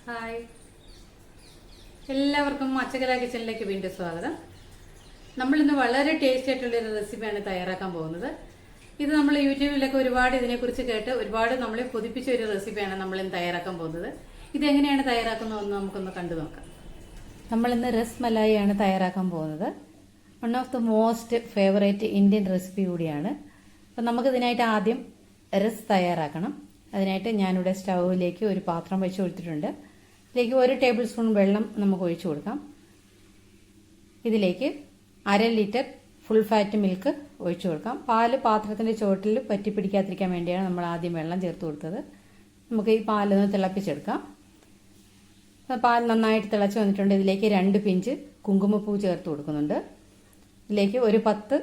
Hi, എല്ലാവർക്കും അച്ചകല കിച്ചണിലേക്ക് വീണ്ടും സ്വാഗതം. നമ്മളിന്ന് വളരെ ടേസ്റ്റി ആയിട്ടുള്ളൊരു റെസിപ്പിയാണ് തയ്യാറാക്കാൻ പോകുന്നത്. ഇത് നമ്മൾ യൂട്യൂബിലൊക്കെ ഒരുപാട് ഇതിനെക്കുറിച്ച് കേട്ട് ഒരുപാട് നമ്മളെ കൊതിപ്പിച്ച ഒരു റെസിപ്പിയാണ് നമ്മളിന്ന് തയ്യാറാക്കാൻ പോകുന്നത്. ഇതെങ്ങനെയാണ് തയ്യാറാക്കുന്നതെന്ന് നമുക്കൊന്ന് കണ്ടു നോക്കാം. നമ്മളിന്ന് റസ് മലായിയാണ് തയ്യാറാക്കാൻ പോകുന്നത്. One of the most favourite Indian recipe കൂടിയാണ്. അപ്പം നമുക്കിതിനായിട്ട് ആദ്യം റസ് തയ്യാറാക്കണം. അതിനായിട്ട് ഞാനിവിടെ സ്റ്റൗവിലേക്ക് ഒരു പാത്രം വെച്ച് കൊടുത്തിട്ടുണ്ട്. ഇതിലേക്ക് 1 ടേബിൾ സ്പൂൺ വെള്ളം നമുക്ക് ഒഴിച്ചു കൊടുക്കാം. ഇതിലേക്ക് 1/2 ലിറ്റർ ഫുൾ ഫാറ്റ് മിൽക്ക് ഒഴിച്ചു കൊടുക്കാം. പാല് പാത്രത്തിൻ്റെ ചുവട്ടിൽ പറ്റി പിടിക്കാതിരിക്കാൻ വേണ്ടിയാണ് നമ്മൾ ആദ്യം വെള്ളം ചേർത്ത് കൊടുത്തത്. നമുക്ക് ഈ പാലൊന്ന് തിളപ്പിച്ചെടുക്കാം. പാൽ നന്നായിട്ട് തിളച്ച് വന്നിട്ടുണ്ട്. ഇതിലേക്ക് 2 പിഞ്ച് കുങ്കുമപ്പൂ ചേർത്ത് കൊടുക്കുന്നുണ്ട്. ഇതിലേക്ക് ഒരു 10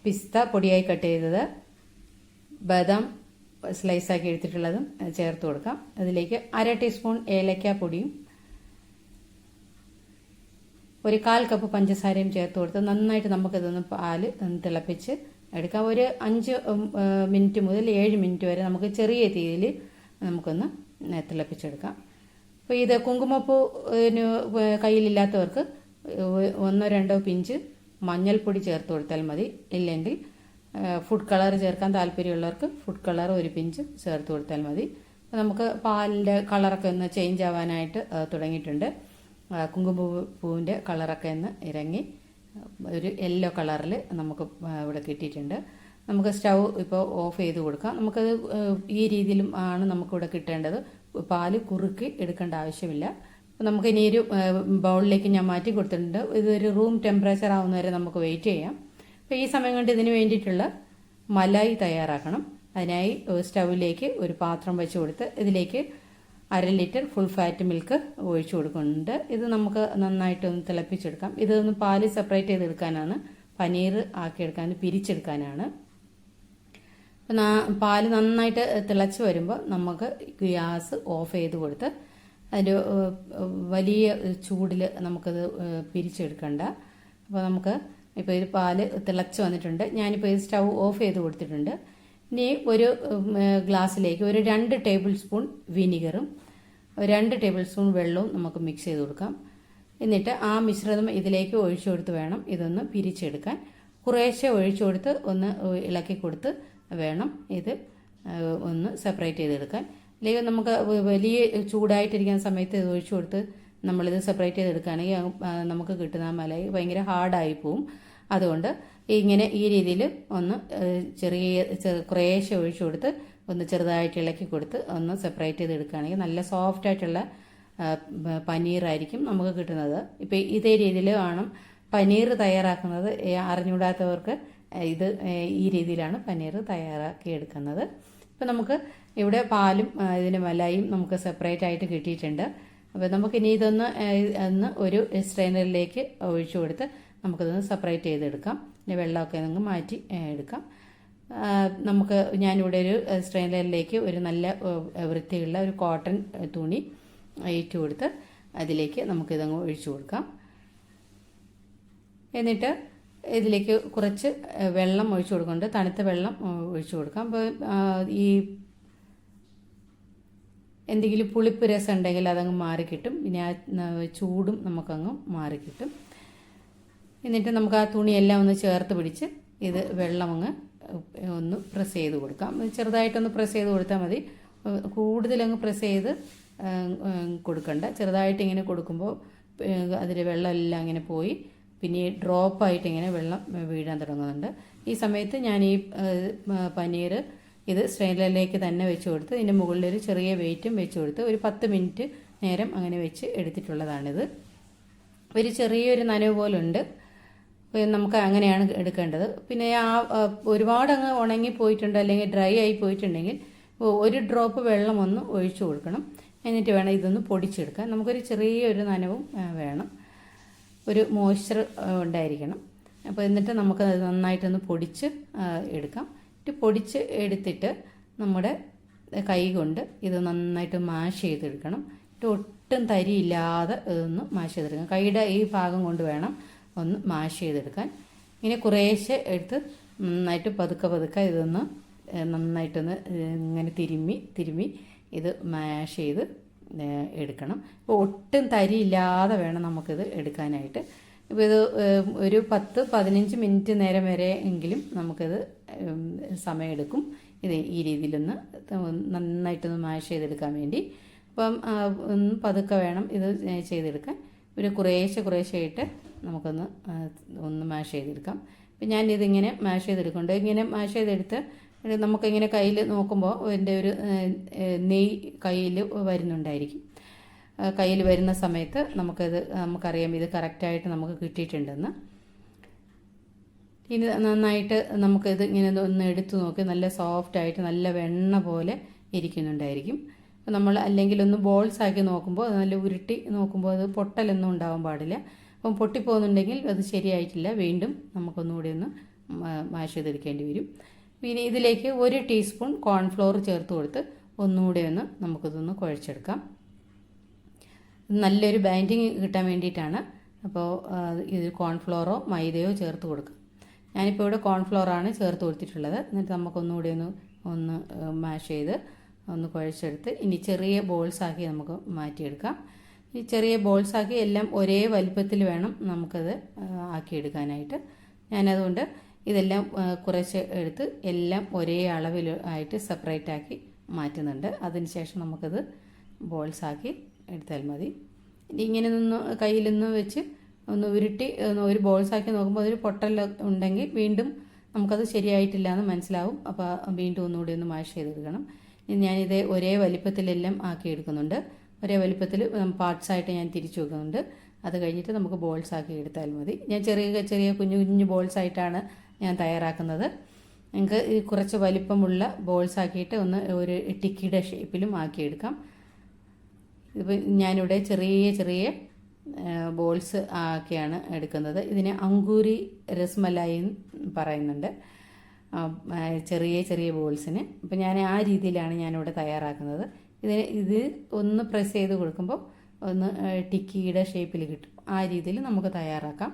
പിസ്ത പൊടിയായി കട്ട് ചെയ്തത്, ബദാം സ്ലൈസാക്കി എടുത്തിട്ടുള്ളതും ചേർത്ത് കൊടുക്കാം. അതിലേക്ക് 1/2 ടീസ്പൂൺ ഏലക്ക പൊടിയും 1/4 കപ്പ് പഞ്ചസാരയും ചേർത്ത് കൊടുത്ത് നന്നായിട്ട് നമുക്കിതൊന്ന് പാല് തിളപ്പിച്ച് എടുക്കാം. ഒരു 5 മിനിറ്റ് മുതൽ 7 മിനിറ്റ് വരെ നമുക്ക് ചെറിയ തീയിൽ നമുക്കൊന്ന് തിളപ്പിച്ചെടുക്കാം. അപ്പോൾ ഇത് കുങ്കുമപ്പൂവിന് കയ്യിലില്ലാത്തവർക്ക് 1-2 പിഞ്ച് മഞ്ഞൾപ്പൊടി ചേർത്ത് കൊടുത്താൽ മതി. ഇല്ലെങ്കിൽ ഫുഡ് കളർ ചേർക്കാൻ താല്പര്യമുള്ളവർക്ക് ഫുഡ് കളർ 1 പിഞ്ച് ചേർത്ത് കൊടുത്താൽ മതി. നമുക്ക് പാലിൻ്റെ കളറൊക്കെ ഒന്ന് ചേഞ്ച് ആവാനായിട്ട് തുടങ്ങിയിട്ടുണ്ട്. കുങ്കുമപ്പൂവിൻ്റെ കളറൊക്കെ ഒന്ന് ഇറങ്ങി ഒരു യെല്ലോ കളറിൽ നമുക്ക് ഇവിടെ കിട്ടിയിട്ടുണ്ട്. നമുക്ക് സ്റ്റൗ ഇപ്പോൾ ഓഫ് ചെയ്ത് കൊടുക്കാം. നമുക്കത് ഈ രീതിയിലും ആണ് നമുക്കിവിടെ കിട്ടേണ്ടത്. പാല് കുറുക്കി എടുക്കേണ്ട ആവശ്യമില്ല. നമുക്ക് ഇനി ഒരു ബൗളിലേക്ക് ഞാൻ മാറ്റി കൊടുത്തിട്ടുണ്ട്. ഇതൊരു റൂം ടെമ്പറേച്ചർ ആവുന്നവരെ നമുക്ക് വെയിറ്റ് ചെയ്യാം. അപ്പോൾ ഈ സമയം കൊണ്ട് ഇതിന് വേണ്ടിയിട്ടുള്ള മലായി തയ്യാറാക്കണം. അതിനായി സ്റ്റൗവിലേക്ക് ഒരു പാത്രം വെച്ച് കൊടുത്ത് ഇതിലേക്ക് 1/2 ലിറ്റർ ഫുൾ ഫാറ്റ് മിൽക്ക് ഒഴിച്ചു കൊടുക്കുന്നുണ്ട്. ഇത് നമുക്ക് നന്നായിട്ടൊന്ന് തിളപ്പിച്ചെടുക്കാം. ഇതൊന്ന് പാല് സെപ്പറേറ്റ് ചെയ്തെടുക്കാനാണ്, പനീർ ആക്കിയെടുക്കാൻ, പിരിച്ചെടുക്കാനാണ്. പാല് നന്നായിട്ട് തിളച്ച് വരുമ്പോൾ നമുക്ക് ഗ്യാസ് ഓഫ് ചെയ്ത് കൊടുത്ത് അതിൻ്റെ വലിയ ചൂടിൽ നമുക്കത് പിരിച്ചെടുക്കണ്ട. അപ്പോൾ നമുക്ക് ഇപ്പോൾ ഇത് പാല് തിളച്ച് വന്നിട്ടുണ്ട്. ഞാനിപ്പോൾ ഇത് സ്റ്റൗ ഓഫ് ചെയ്ത് കൊടുത്തിട്ടുണ്ട്. ഇനി ഒരു ഗ്ലാസ്സിലേക്ക് ഒരു 2 ടേബിൾ സ്പൂൺ വിനിഗറും 2 ടേബിൾ സ്പൂൺ വെള്ളവും നമുക്ക് മിക്സ് ചെയ്ത് കൊടുക്കാം. എന്നിട്ട് ആ മിശ്രിതം ഇതിലേക്ക് ഒഴിച്ചു കൊടുത്ത് വേണം ഇതൊന്ന് പിരിച്ചെടുക്കാൻ. കുറേശ്ശെ ഒഴിച്ചു കൊടുത്ത് ഒന്ന് ഇളക്കി കൊടുത്ത് വേണം ഇത് ഒന്ന് സെപ്പറേറ്റ് ചെയ്തെടുക്കാൻ. അല്ലെങ്കിൽ നമുക്ക് വലിയ ചൂടായിട്ടിരിക്കുന്ന സമയത്ത് ഇത് ഒഴിച്ചു കൊടുത്ത് നമ്മളിത് സെപ്പറേറ്റ് ചെയ്തെടുക്കുകയാണെങ്കിൽ നമുക്ക് കിട്ടുന്ന മലായി ഭയങ്കര ഹാർഡായി പോവും. അതുകൊണ്ട് ഇങ്ങനെ ഈ രീതിയിൽ ഒന്ന് കുറേശ്ശെ ഒഴിച്ചു കൊടുത്ത് ഒന്ന് ചെറുതായിട്ട് ഇളക്കി കൊടുത്ത് ഒന്ന് സെപ്പറേറ്റ് ചെയ്തെടുക്കുകയാണെങ്കിൽ നല്ല സോഫ്റ്റ് ആയിട്ടുള്ള പനീറായിരിക്കും നമുക്ക് കിട്ടുന്നത്. ഇപ്പോൾ ഇതേ രീതിയിൽ വേണം പനീർ തയ്യാറാക്കുന്നത്. അറിഞ്ഞുകൂടാത്തവർക്ക് ഇത് ഈ രീതിയിലാണ് പനീർ തയ്യാറാക്കി എടുക്കുന്നത്. ഇപ്പോൾ നമുക്ക് ഇവിടെ പാലും ഇതിൻ്റെ മലായും നമുക്ക് സെപ്പറേറ്റ് ആയിട്ട് കിട്ടിയിട്ടുണ്ട്. അപ്പോൾ നമുക്കിനി ഇതൊന്ന് ഒരു സ്ട്രെയിനറിലേക്ക് ഒഴിച്ചു കൊടുത്ത് നമുക്കിതൊന്ന് സെപ്പറേറ്റ് ചെയ്തെടുക്കാം. പിന്നെ വെള്ളമൊക്കെ നമുക്ക് മാറ്റി എടുക്കാം. ഞാനിവിടെ ഒരു സ്ട്രെയിനറിലേക്ക് ഒരു നല്ല വൃത്തിയുള്ള ഒരു കോട്ടൺ തുണി ഇട്ട് കൊടുത്ത് അതിലേക്ക് നമുക്കിതങ്ങ് ഒഴിച്ചു കൊടുക്കാം. എന്നിട്ട് ഇതിലേക്ക് കുറച്ച് വെള്ളം ഒഴിച്ചു കൊടുക്കുന്നുണ്ട്, തണുത്ത വെള്ളം ഒഴിച്ചു കൊടുക്കാം. അപ്പോൾ ഈ എന്തെങ്കിലും പുളിപ്പ് രസം ഉണ്ടെങ്കിൽ അതങ്ങ് മാറിക്കിട്ടും. പിന്നെ ആ ചൂടും നമുക്കങ്ങ് മാറിക്കിട്ടും. എന്നിട്ട് നമുക്ക് ആ തുണിയെല്ലാം ഒന്ന് ചേർത്ത് പിടിച്ച് ഇത് വെള്ളം അങ്ങ് ഒന്ന് പ്രസ് ചെയ്ത് കൊടുക്കാം. ചെറുതായിട്ടൊന്ന് പ്രസ് ചെയ്ത് കൊടുത്താൽ മതി. കൂടുതലങ്ങ് പ്രസ് ചെയ്ത് കൊടുക്കണ്ട. ചെറുതായിട്ട് ഇങ്ങനെ കൊടുക്കുമ്പോൾ അതിൽ വെള്ളമെല്ലാം ഇങ്ങനെ പോയി പിന്നെ ഡ്രോപ്പായിട്ട് ഇങ്ങനെ വെള്ളം വീഴാൻ തുടങ്ങുന്നുണ്ട്. ഈ സമയത്ത് ഞാൻ ഈ പനീർ ഇത് സ്ട്രെയിനറിലേക്ക് തന്നെ വെച്ച് കൊടുത്ത് ഇതിൻ്റെ മുകളിലൊരു ചെറിയ വെയിറ്റും വെച്ച് കൊടുത്ത് ഒരു 10 മിനിറ്റ് നേരം അങ്ങനെ വെച്ച് എടുത്തിട്ടുള്ളതാണിത്. ഒരു ചെറിയൊരു നനവ് പോലുണ്ട്. നമുക്ക് അങ്ങനെയാണ് എടുക്കേണ്ടത്. പിന്നെ ഒരുപാട് അങ്ങ് ഉണങ്ങി പോയിട്ടുണ്ട് അല്ലെങ്കിൽ ഡ്രൈ ആയി പോയിട്ടുണ്ടെങ്കിൽ 1 ഡ്രോപ്പ് വെള്ളം ഒന്ന് ഒഴിച്ചു കൊടുക്കണം. എന്നിട്ട് വേണം ഇതൊന്ന് പൊടിച്ചെടുക്കാൻ. നമുക്കൊരു ചെറിയൊരു നനവും വേണം, ഒരു മോയ്സ്ചർ ഉണ്ടായിരിക്കണം. അപ്പോൾ എന്നിട്ട് നമുക്കത് നന്നായിട്ടൊന്ന് പൊടിച്ച് എടുക്കാം. പൊടിച്ച് എടുത്തിട്ട് നമ്മുടെ കൈ കൊണ്ട് ഇത് നന്നായിട്ട് മാഷ് ചെയ്തെടുക്കണം. ഒട്ടും തരിയില്ലാതെ ഇതൊന്ന് മാഷ് ചെയ്തെടുക്കണം. കൈയുടെ ഈ ഭാഗം കൊണ്ട് വേണം ഒന്ന് മാഷ് ചെയ്തെടുക്കാൻ. ഇങ്ങനെ കുറേശ്ശെ എടുത്ത് നന്നായിട്ട് പതുക്കെ ഇതൊന്ന് നന്നായിട്ടൊന്ന് ഇങ്ങനെ തിരുമ്മി ഇത് മാഷ് ചെയ്ത് എടുക്കണം. അപ്പോൾ ഒട്ടും തരിയില്ലാതെ വേണം നമുക്കിത് എടുക്കാനായിട്ട്. ഇപ്പോൾ ഇത് ഒരു 10-15 മിനിറ്റ് നേരം വരെ എങ്കിലും നമുക്കിത് സമയമെടുക്കും ഇത് ഈ രീതിയിലൊന്ന് നന്നായിട്ടൊന്ന് മാഷ് ചെയ്തെടുക്കാൻ വേണ്ടി. അപ്പം ഒന്ന് പതുക്കെ വേണം ഇത് ചെയ്തെടുക്കാൻ. ഒരു കുറേശ്ശെ നമുക്കൊന്ന് മാഷ് ചെയ്തെടുക്കാം. അപ്പം ഞാനിതിങ്ങനെ മാഷ് ചെയ്തെടുക്കുന്നുണ്ട്. ഇങ്ങനെ മാഷ് ചെയ്തെടുത്ത് നമുക്കിങ്ങനെ കയ്യിൽ നോക്കുമ്പോൾ അതിൻ്റെ ഒരു നെയ്യ് കയ്യിൽ വരുന്നുണ്ടായിരിക്കും. കയ്യിൽ വരുന്ന സമയത്ത് നമുക്കറിയാം ഇത് കറക്റ്റായിട്ട് നമുക്ക് കിട്ടിയിട്ടുണ്ടെന്ന്. ഇനി നന്നായിട്ട് നമുക്കിത് ഇങ്ങനെ ഒന്ന് എടുത്തു നോക്കി നല്ല സോഫ്റ്റായിട്ട് നല്ല വെണ്ണ പോലെ ഇരിക്കുന്നുണ്ടായിരിക്കും. നമ്മൾ അല്ലെങ്കിൽ ഒന്ന് ബോൾസ് ആക്കി നോക്കുമ്പോൾ നല്ല ഉരുട്ടി നോക്കുമ്പോൾ അത് പൊട്ടലൊന്നും ഉണ്ടാവാൻ പാടില്ല. അപ്പം പൊട്ടിപ്പോകുന്നുണ്ടെങ്കിൽ അത് ശരിയായിട്ടില്ല. വീണ്ടും നമുക്കൊന്നുകൂടി ഒന്ന് മാഷ് ചെയ്തെടുക്കേണ്ടി വരും. പിന്നെ ഇതിലേക്ക് 1 ടീസ്പൂൺ കോൺഫ്ലോർ ചേർത്ത് കൊടുത്ത് ഒന്നുകൂടി ഒന്ന് നമുക്കിതൊന്ന് കുഴച്ചെടുക്കാം. നല്ലൊരു ബൈൻഡിങ് കിട്ടാൻ വേണ്ടിയിട്ടാണ്. അപ്പോൾ ഇത് കോൺഫ്ലോറോ മൈദയോ ചേർത്ത് കൊടുക്കാം. ഞാനിപ്പോൾ ഇവിടെ കോൺഫ്ലോറാണ് ചേർത്ത് കൊടുത്തിട്ടുള്ളത്. എന്നിട്ട് നമുക്കൊന്നുകൂടി ഒന്ന് മാഷ് ചെയ്ത് ഒന്ന് കുഴച്ചെടുത്ത് ഇനി ചെറിയ ബോൾസാക്കി നമുക്ക് മാറ്റിയെടുക്കാം. ഈ ചെറിയ ബോൾസാക്കി എല്ലാം ഒരേ വലിപ്പത്തിൽ വേണം നമുക്കത് ആക്കിയെടുക്കാനായിട്ട്. ഞാനതുകൊണ്ട് ഇതെല്ലാം കുറച്ച് എടുത്ത് എല്ലാം ഒരേ അളവിൽ ആയിട്ട് സെപ്പറേറ്റ് ആക്കി മാറ്റുന്നുണ്ട്. അതിനുശേഷം നമുക്കത് ബോൾസാക്കി എടുത്താൽ മതി. ഇങ്ങനെ കയ്യിലൊന്ന് വെച്ച് ഒന്ന് ഉരുട്ടി ഒരു ബോൾസാക്കി നോക്കുമ്പോൾ അതൊരു പൊട്ടൽ ഉണ്ടെങ്കിൽ വീണ്ടും നമുക്കത് ശരിയായിട്ടില്ല എന്ന് മനസ്സിലാവും. അപ്പോൾ വീണ്ടും ഒന്നുകൂടി ഒന്ന് മാഷ് ചെയ്തെടുക്കണം. ഞാനിത് ഒരേ വലിപ്പത്തിലെല്ലാം ആക്കിയെടുക്കുന്നുണ്ട്. ഒരേ വലിപ്പത്തിൽ പാർട്സായിട്ട് ഞാൻ തിരിച്ചു വെക്കുന്നുണ്ട്. അത് കഴിഞ്ഞിട്ട് നമുക്ക് ബോൾസാക്കി എടുത്താൽ മതി. ഞാൻ ചെറിയ കുഞ്ഞു ബോൾസായിട്ടാണ് ഞാൻ തയ്യാറാക്കുന്നത്. നിങ്ങൾക്ക് കുറച്ച് വലിപ്പമുള്ള ബോൾസാക്കിയിട്ട് ഒരു ടിക്കിയുടെ ഷേപ്പിലും ആക്കിയെടുക്കാം. ഇതിപ്പോൾ ഞാനിവിടെ ചെറിയ ബോൾസ് ആക്കിയാണ് എടുക്കുന്നത്. ഇതിനെ അങ്കൂരി രസ്മലായി പറയുന്നുണ്ട്, ചെറിയ ബോൾസിന്. അപ്പം ഞാൻ ആ രീതിയിലാണ് ഞാനിവിടെ തയ്യാറാക്കുന്നത്. ഇത് ഒന്ന് പ്രസ് ചെയ്ത് കൊടുക്കുമ്പോൾ ഒന്ന് ടിക്കിയുടെ ഷേപ്പിൽ കിട്ടും. ആ രീതിയിൽ നമുക്ക് തയ്യാറാക്കാം.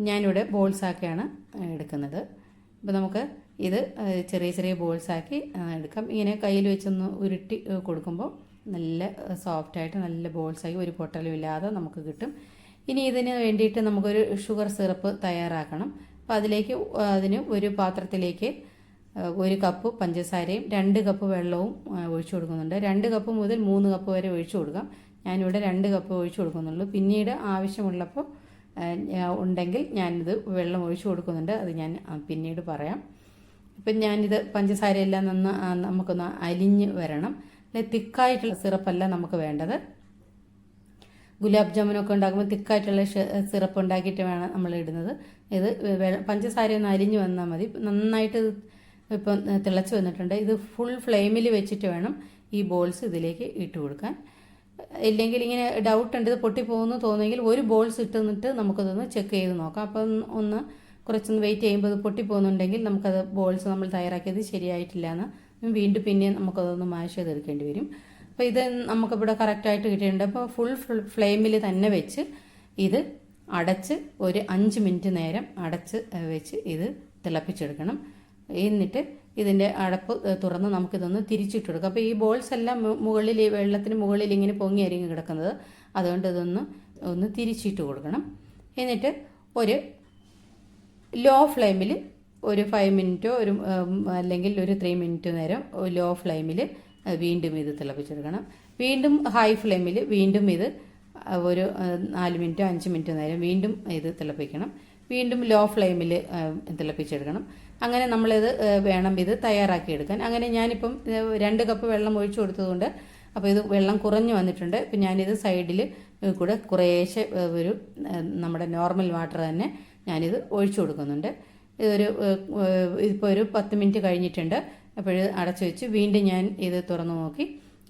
ഞാനിവിടെ ബോൾസാക്കിയാണ് എടുക്കുന്നത്. അപ്പോൾ നമുക്ക് ഇത് ചെറിയ ബോൾസാക്കി എടുക്കാം. ഇങ്ങനെ കയ്യിൽ വെച്ചൊന്ന് ഉരുട്ടി കൊടുക്കുമ്പോൾ നല്ല സോഫ്റ്റായിട്ട് നല്ല ബോൾസാക്കി ഒരു പൊട്ടലും ഇല്ലാതെ നമുക്ക് കിട്ടും. ഇനി ഇതിന് വേണ്ടിയിട്ട് നമുക്കൊരു ഷുഗർ സിറപ്പ് തയ്യാറാക്കണം. അപ്പോൾ അതിന് ഒരു പാത്രത്തിലേക്ക് 1 കപ്പ് പഞ്ചസാരയും 2 കപ്പ് വെള്ളവും ഒഴിച്ചു കൊടുക്കുന്നുണ്ട്. 2 കപ്പ് മുതൽ 3 കപ്പ് വരെ ഒഴിച്ചു കൊടുക്കാം. ഞാനിവിടെ 2 കപ്പ് ഒഴിച്ചു കൊടുക്കുന്നുള്ളൂ. പിന്നീട് ആവശ്യമുള്ളപ്പോൾ ഉണ്ടെങ്കിൽ ഞാനിത് വെള്ളം ഒഴിച്ചു കൊടുക്കുന്നുണ്ട്. അത് ഞാൻ പിന്നീട് പറയാം. ഇപ്പം ഞാനിത് പഞ്ചസാരയെല്ലാം നമുക്കൊന്ന് അലിഞ്ഞ് വരണം. തിക്കായിട്ടുള്ള സിറപ്പല്ല നമുക്ക് വേണ്ടത്. ഗുലാബ് ജാമുനൊക്കെ ഉണ്ടാക്കുമ്പോൾ തിക്കായിട്ടുള്ള സിറപ്പ് ഉണ്ടാക്കിയിട്ട് വേണം നമ്മൾ ഇടുന്നത്. ഇത് പഞ്ചസാര ഒന്ന് അരിഞ്ഞ് വന്നാൽ മതി. നന്നായിട്ട് ഇപ്പം തിളച്ച് വന്നിട്ടുണ്ട്. ഇത് ഫുൾ ഫ്ലെയിമിൽ വെച്ചിട്ട് വേണം ഈ ബോൾസ് ഇതിലേക്ക് ഇട്ട് കൊടുക്കാൻ. ഇല്ലെങ്കിൽ ഇങ്ങനെ ഡൗട്ട് ഉണ്ട്, ഇത് പൊട്ടിപ്പോകുന്നു തോന്നുമെങ്കിൽ ഒരു ബോൾസ് ഇട്ടിട്ട് നമുക്കതൊന്ന് ചെക്ക് ചെയ്ത് നോക്കാം. അപ്പം കുറച്ചൊന്ന് വെയിറ്റ് ചെയ്യുമ്പോൾ അത് പൊട്ടിപ്പോകുന്നുണ്ടെങ്കിൽ നമുക്കത് ബോൾസ് നമ്മൾ തയ്യാറാക്കിയത് ശരിയായിട്ടില്ല എന്ന് വീണ്ടും പിന്നെ നമുക്കതൊന്ന് മാഷ് ചെയ്തെടുക്കേണ്ടി വരും. അപ്പോൾ ഇത് നമുക്കിവിടെ കറക്റ്റായിട്ട് കിട്ടിയിട്ടുണ്ട്. അപ്പോൾ ഫുൾ ഫ്ലെയിമിൽ തന്നെ വെച്ച് ഇത് അടച്ച് ഒരു 5 മിനിറ്റ് നേരം അടച്ച് വെച്ച് ഇത് തിളപ്പിച്ചെടുക്കണം. എന്നിട്ട് ഇതിൻ്റെ അടപ്പ് തുറന്ന് നമുക്കിതൊന്ന് തിരിച്ചിട്ട് കൊടുക്കാം. അപ്പോൾ ഈ ബോൾസ് എല്ലാം മുകളിൽ വെള്ളത്തിന് മുകളിൽ ഇങ്ങനെ പൊങ്ങി അരിങ്ങി കിടക്കുന്നത്, അതുകൊണ്ട് ഒന്ന് തിരിച്ചിട്ട് കൊടുക്കണം. എന്നിട്ട് ഒരു ലോ ഫ്ലെയിമിൽ ഒരു 5 മിനിറ്റോ അല്ലെങ്കിൽ ഒരു 3 മിനിറ്റ് നേരം ലോ ഫ്ലെയിമിൽ വീണ്ടും ഇത് തിളപ്പിച്ചെടുക്കണം. വീണ്ടും ഹൈ ഫ്ലെയിമിൽ വീണ്ടും ഇത് ഒരു 4 മിനിറ്റോ 5 മിനിറ്റ് നേരം വീണ്ടും ഇത് തിളപ്പിക്കണം. വീണ്ടും ലോ ഫ്ലെയിമിൽ തിളപ്പിച്ചെടുക്കണം. അങ്ങനെ നമ്മളിത് വേണം ഇത് തയ്യാറാക്കിയെടുക്കാൻ. അങ്ങനെ ഞാനിപ്പം 2 കപ്പ് വെള്ളം ഒഴിച്ചു കൊടുത്തതുകൊണ്ട് അപ്പോൾ ഇത് വെള്ളം കുറഞ്ഞു വന്നിട്ടുണ്ട്. ഇപ്പം ഞാനിത് സൈഡിൽ കൂടെ കുറേശ്ശെ നമ്മുടെ നോർമൽ വാട്ടർ തന്നെ ഞാനിത് ഒഴിച്ചു കൊടുക്കുന്നുണ്ട്. ഇപ്പോൾ ഒരു 10 മിനിറ്റ് കഴിഞ്ഞിട്ടുണ്ട്. അപ്പോൾ അടച്ചു വെച്ച് വീണ്ടും ഞാൻ ഇത് തുറന്നു നോക്കി.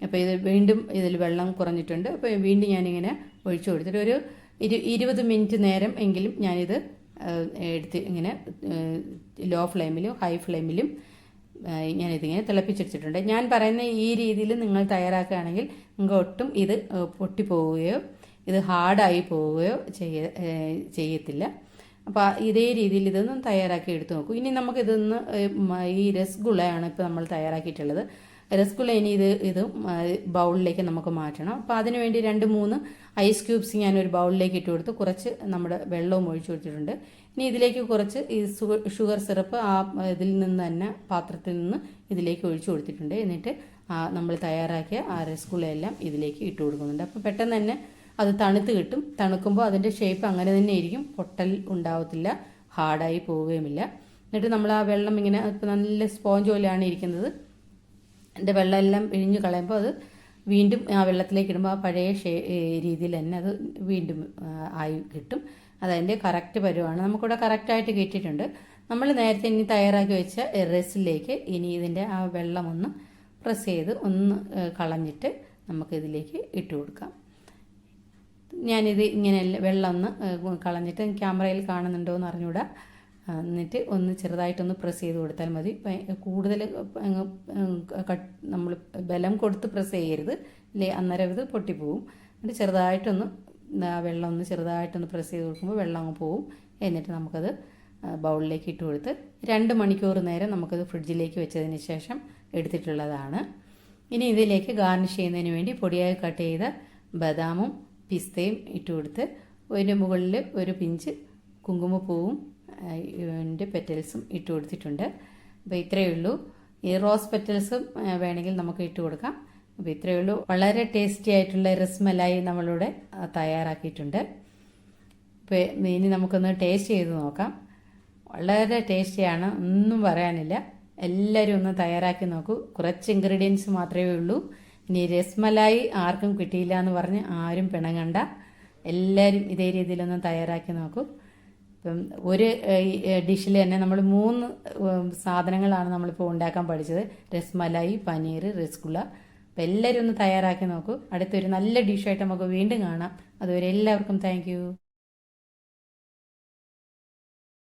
അപ്പോൾ ഇത് വീണ്ടും ഇതിൽ വെള്ളം കുറഞ്ഞിട്ടുണ്ട്. അപ്പോൾ വീണ്ടും ഞാനിങ്ങനെ ഒഴിച്ചു കൊടുത്തിട്ട് ഒരു 20 മിനിറ്റ് നേരം എങ്കിലും ഞാനിത് എടുത്ത് ഇങ്ങനെ ലോ ഫ്ലെയിമിലും ഹൈ ഫ്ലെയിമിലും ഞാനിതിങ്ങനെ തിളപ്പിച്ചെടുത്തിട്ടുണ്ട്. ഞാൻ പറയുന്ന ഈ രീതിയിൽ നിങ്ങൾ തയ്യാറാക്കുകയാണെങ്കിൽ നിങ്ങൾക്ക് ഒട്ടും ഇത് പൊട്ടിപ്പോവുകയോ ഇത് ഹാർഡായി പോവുകയോ ചെയ്യത്തില്ല. അപ്പോൾ ഇതേ രീതിയിൽ ഇതൊന്നും തയ്യാറാക്കി എടുത്ത് നോക്കൂ. ഇനി നമുക്കിതൊന്ന് ഈ രസഗുളയാണ് ഇപ്പോൾ നമ്മൾ തയ്യാറാക്കിയിട്ടുള്ളത്. രസഗുള ഇനി ഇത് ബൗളിലേക്ക് നമുക്ക് മാറ്റണം. അപ്പോൾ അതിന് വേണ്ടി 2-3 ഐസ് ക്യൂബ്സ് ഞാൻ ഒരു ബൗളിലേക്ക് ഇട്ട് കൊടുത്ത് കുറച്ച് നമ്മുടെ വെള്ളവും ഒഴിച്ചു കൊടുത്തിട്ടുണ്ട്. ഇനി ഇതിലേക്ക് കുറച്ച് ഈ ഷുഗർ സിറപ്പ് ഇതിൽ നിന്ന് തന്നെ പാത്രത്തിൽ നിന്ന് ഇതിലേക്ക് ഒഴിച്ചു കൊടുത്തിട്ടുണ്ട്. എന്നിട്ട് നമ്മൾ തയ്യാറാക്കിയ രസഗുള എല്ലാം ഇതിലേക്ക് ഇട്ട് കൊടുക്കുന്നുണ്ട്. അപ്പോൾ പെട്ടെന്ന് തന്നെ അത് തണുത്ത് കിട്ടും. തണുക്കുമ്പോൾ അതിൻ്റെ ഷേപ്പ് അങ്ങനെ തന്നെ ഇരിക്കും, പൊട്ടൽ ഉണ്ടാവത്തില്ല, ഹാർഡായി പോവുകയുമില്ല. എന്നിട്ട് നമ്മൾ ആ വെള്ളം ഇങ്ങനെ ഇപ്പോൾ നല്ല സ്പോഞ്ച് പോലെയാണ് ഇരിക്കുന്നത്. അതിൻ്റെ വെള്ളം എല്ലാം പിഴിഞ്ഞ് കളയുമ്പോൾ അത് വീണ്ടും ആ വെള്ളത്തിലേക്ക് ഇടുമ്പോൾ ആ പഴയ രീതിയിൽ തന്നെ അത് വീണ്ടും ആയി കിട്ടും. അതതിൻ്റെ കറക്റ്റ് പരുവാണ്. നമുക്കിവിടെ കറക്റ്റായിട്ട് കിട്ടിയിട്ടുണ്ട്. നമ്മൾ നേരത്തെ ഇനി തയ്യാറാക്കി വെച്ച റൈസിലേക്ക് ഇനി ഇതിൻ്റെ ആ വെള്ളം ഒന്ന് പ്രസ് ചെയ്ത് ഒന്ന് കളഞ്ഞിട്ട് നമുക്കിതിലേക്ക് ഇട്ട് കൊടുക്കാം. ഞാനിത് ഇങ്ങനെ വെള്ളം ഒന്ന് കളഞ്ഞിട്ട് ക്യാമറയിൽ കാണുന്നുണ്ടോ എന്ന് അറിഞ്ഞൂടാ. എന്നിട്ട് ഒന്ന് ചെറുതായിട്ടൊന്ന് പ്രസ് ചെയ്ത് കൊടുത്താൽ മതി. കൂടുതൽ നമ്മൾ ബലം കൊടുത്ത് പ്രസ് ചെയ്യരുത്, അല്ലേ അന്നേരം ഇത് പൊട്ടിപ്പോവും. എന്നിട്ട് ചെറുതായിട്ടൊന്ന് വെള്ളം ഒന്ന് ചെറുതായിട്ടൊന്ന് പ്രസ് ചെയ്ത് കൊടുക്കുമ്പോൾ വെള്ളം അങ്ങ് പോവും. എന്നിട്ട് നമുക്കത് ബൗളിലേക്ക് ഇട്ട് കൊടുത്ത് 2 മണിക്കൂർ നേരം നമുക്കത് ഫ്രിഡ്ജിലേക്ക് വെച്ചതിന് ശേഷം എടുത്തിട്ടുള്ളതാണ്. ഇനി ഇതിലേക്ക് ഗാർണിഷ് ചെയ്യുന്നതിന് വേണ്ടി പൊടിയായി കട്ട് ചെയ്ത ബദാമും പിസ്തയും ഇട്ട് കൊടുത്ത് അതിൻ്റെ മുകളിൽ ഒരു പിഞ്ച് കുങ്കുമപ്പൂവും ഇതിൻ്റെ പെറ്റൽസും ഇട്ട് കൊടുത്തിട്ടുണ്ട്. അപ്പോൾ ഇത്രയേ ഉള്ളൂ. ഈ റോസ് പെറ്റൽസും വേണമെങ്കിൽ നമുക്ക് ഇട്ട് കൊടുക്കാം. അപ്പോൾ ഇത്രയേ ഉള്ളൂ. വളരെ ടേസ്റ്റി ആയിട്ടുള്ള രസ്മലായി നമ്മളിവിടെ തയ്യാറാക്കിയിട്ടുണ്ട്. അപ്പോൾ ഇനി നമുക്കൊന്ന് ടേസ്റ്റ് ചെയ്ത് നോക്കാം. വളരെ ടേസ്റ്റിയാണ്, ഒന്നും പറയാനില്ല. എല്ലാവരും ഒന്ന് തയ്യാറാക്കി നോക്കൂ. കുറച്ച് ഇൻഗ്രീഡിയൻസ് മാത്രമേ ഉള്ളൂ. ഇനി രസ്മലായി ആർക്കും കിട്ടിയില്ല എന്ന് പറഞ്ഞ് ആരും പിണങ്ങണ്ട. എല്ലാവരും ഇതേ രീതിയിലൊന്ന് തയ്യാറാക്കി നോക്കൂ. ഇപ്പം ഒരു ഡിഷിൽ തന്നെ നമ്മൾ 3 സാധനങ്ങളാണ് നമ്മളിപ്പോൾ ഉണ്ടാക്കാൻ പഠിച്ചത്: രസ്മലായി, പനീർ, രസഗുള. അപ്പം എല്ലാവരും ഒന്ന് തയ്യാറാക്കി നോക്കൂ. അടുത്തൊരു നല്ല ഡിഷായിട്ട് നമുക്ക് വീണ്ടും കാണാം. അതുവരെ എല്ലാവർക്കും താങ്ക് യു.